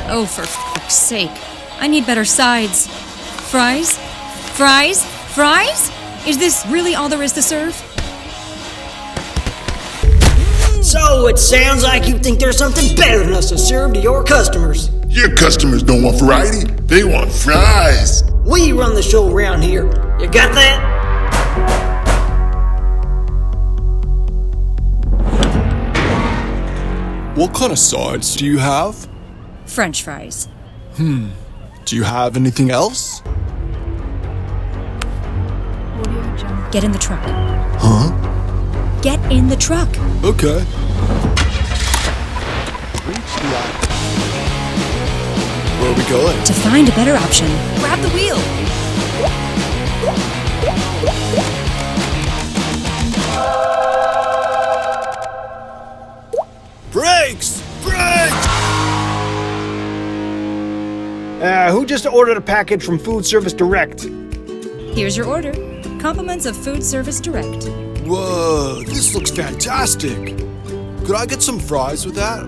Oh, for fuck's sake. I need better sides. Fries? Fries? Fries? Is this really all there is to serve? So it sounds like you think there's something better than us to serve to your customers. Your customers don't want variety, they want fries. We run the show around here. You got that? What kind of sides do you have? French fries. Do you have anything else? Get in the truck. Huh? Get in the truck. Okay. Where are we going? To find a better option, grab the wheel. Brakes! Brakes! Who just ordered a package from Food Service Direct? Here's your order. Compliments of Food Service Direct. Whoa, this looks fantastic. Could I get some fries with that?